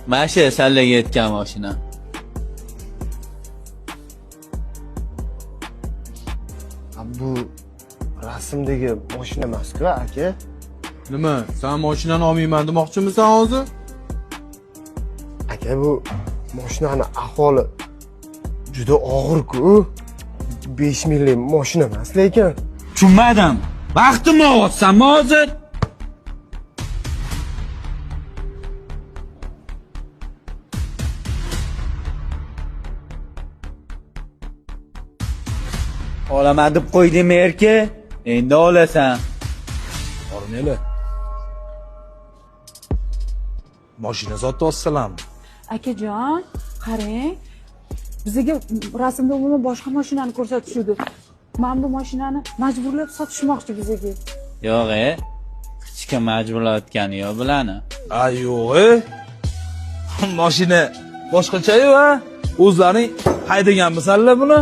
Mana shu sallaga yetgan mashina. Bu rasmdagi mashina emas-ku, aka. Nima? Sen mashinani olmayman demoqchimisan hozir? Aka, bu mashinani ahvoli juda og'ir-ku. 5 millik mashina emas lekin. Tushunmadim. Vaqtimni olyapsanmi hozir? Olaman deb qo'ydingmi erka? Endi olasan. Orneli. Mashina sotib olsalarmi? Akajon, qarang. Bizga rasmda umuman boshqa mashinani ko'rsatishdi. Men bu mashinani majburlab sotishmoqchi bizga. Yo'q, hech kim majburlayotgani yo'q bilani. Yo'q. Mashina boshqacha-yu, ha? O'zlaring haydaganmisanlar buni?